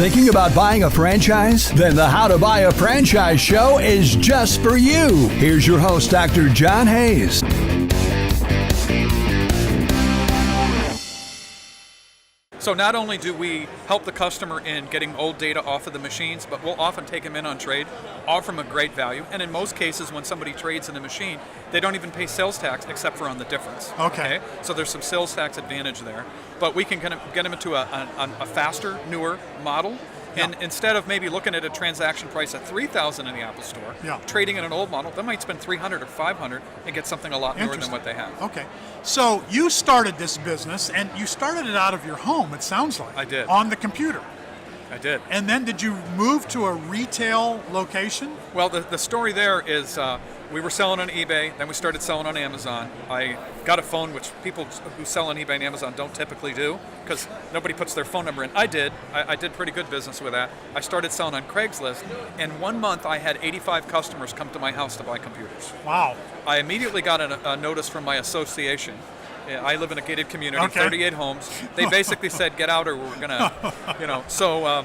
Thinking about buying a franchise? Then the How to Buy a Franchise show is just for you. Here's your host, Dr. John Hayes. So not only do we help the customer in getting old data off of the machines, but we'll often take them in on trade, offer them a great value, and in most cases when somebody trades in a machine, they don't even pay sales tax except for on the difference. Okay. So there's some sales tax advantage there, but we can kind of get them into a faster, newer model. And instead of maybe looking at a transaction price at $3,000 in the Apple Store, trading in an old model, they might spend $300 or $500 and get something a lot more than what they have. Okay. So you started this business, and you started it out of your home, it sounds like. I did. On the computer. I did. And then did you move to a retail location? Well, the story there is we were selling on eBay, then we started selling on Amazon. I got a phone, which people who sell on eBay and Amazon don't typically do, because nobody puts their phone number in. I did. I did pretty good business with that. I started selling on Craigslist, and 1 month I had 85 customers come to my house to buy computers. Wow. I immediately got a notice from my association. I live in a gated community, 38 homes. They basically said, get out or we're going to, So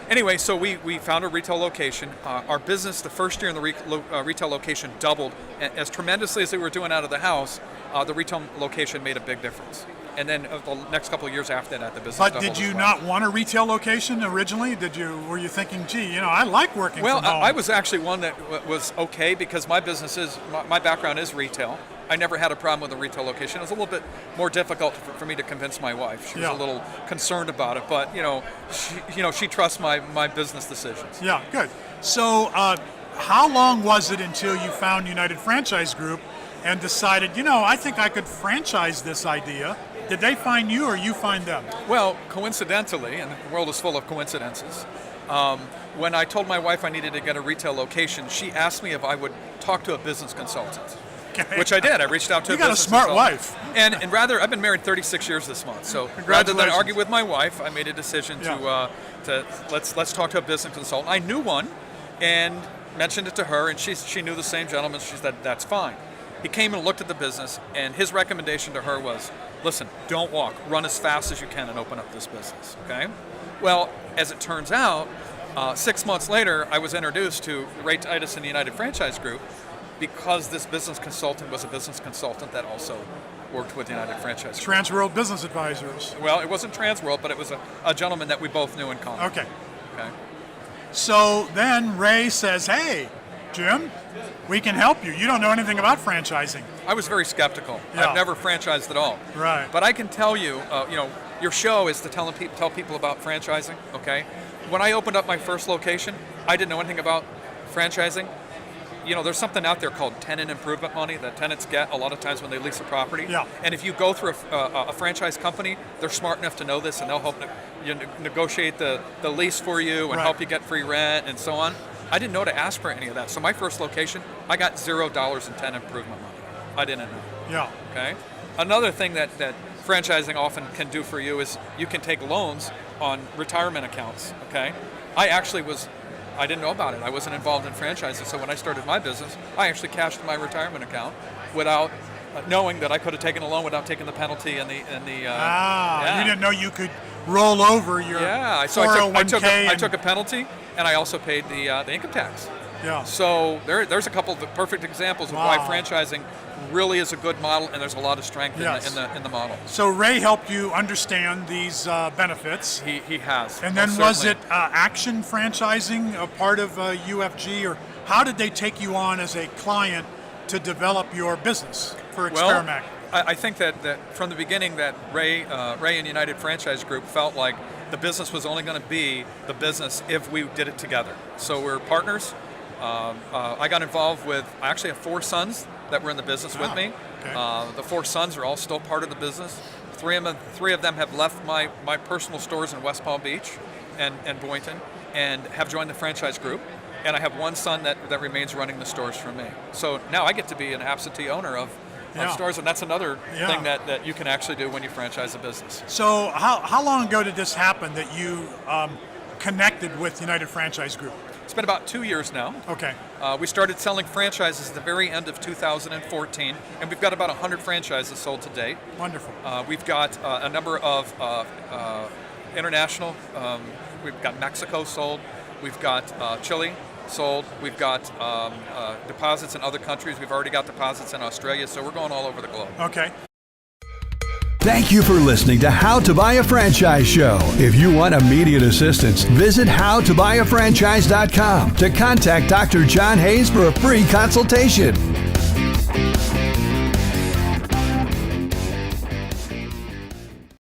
anyway, so we found a retail location. Our business, the first year in the retail location doubled. As tremendously as we were doing out of the house, the retail location made a big difference. And then the next couple of years after that, the business doubled. But did you as well. not want a retail location originally? Were you thinking, gee, I like working from home? Well, I was actually one that was okay because my background is retail. I never had a problem with a retail location. It was a little bit more difficult for me to convince my wife. She was a little concerned about it, but she trusts my business decisions. Yeah, good. So how long was it until you found United Franchise Group and decided, I think I could franchise this idea? Did they find you or you find them? Well, coincidentally, and the world is full of coincidences, when I told my wife I needed to get a retail location, she asked me if I would talk to a business consultant. Okay. Which I did. I reached out to a business consultant. You got a smart wife. And rather, I've been married 36 years this month, so rather than argue with my wife, I made a decision to let's talk to a business consultant. I knew one, and mentioned it to her, and she knew the same gentleman. She said, that's fine. He came and looked at the business, and his recommendation to her was, listen, don't walk. Run as fast as you can and open up this business, okay? Well, as it turns out, 6 months later, I was introduced to Ray Titus in the United Franchise Group because this business consultant was a business consultant that also worked with United Franchise Group. Transworld Business Advisors. Well, it wasn't Transworld, but it was a gentleman that we both knew in common. Okay. So then Ray says, hey, Jim, we can help you. You don't know anything about franchising. I was very skeptical. I've never franchised at all. Right. But I can tell you, your show is to tell people about franchising, okay? When I opened up my first location, I didn't know anything about franchising. There's something out there called tenant improvement money that tenants get a lot of times when they lease a property. Yeah. And if you go through a franchise company, they're smart enough to know this, and they'll help negotiate the lease for you and help you get free rent and so on. I didn't know to ask for any of that. So my first location, I got $0 in tenant improvement money. I didn't know. Yeah. Okay. Another thing that franchising often can do for you is you can take loans on retirement accounts. Okay. I didn't know about it. I wasn't involved in franchising, so when I started my business, I actually cashed in my retirement account without knowing that I could have taken a loan without taking the penalty and the. You didn't know you could roll over your 401k. I took a penalty, and I also paid the income tax. Yeah. So there's a couple of perfect examples of why franchising really is a good model, and there's a lot of strength in the model. So Ray helped you understand these benefits. He has. And then was it Action Franchising a part of UFG, or how did they take you on as a client to develop your business for Experimac? Well, I think that from the beginning that Ray and United Franchise Group felt like the business was only going to be the business if we did it together. So we're partners. I got involved with, I actually have 4 sons that were in the business with me. Okay. The 4 sons are all still part of the business. Three of them have left my personal stores in West Palm Beach and Boynton and have joined the franchise group. And I have 1 son that remains running the stores for me. So now I get to be an absentee owner of stores, and that's another thing that you can actually do when you franchise a business. So how long ago did this happen that you connected with United Franchise Group? It's been about 2 years now. Okay. We started selling franchises at the very end of 2014, and we've got about 100 franchises sold to date. Wonderful. We've got a number of international. We've got Mexico sold. We've got Chile sold. We've got deposits in other countries. We've already got deposits in Australia, so we're going all over the globe. Okay. Thank you for listening to How to Buy a Franchise Show. If you want immediate assistance, visit howtobuyafranchise.com to contact Dr. John Hayes for a free consultation.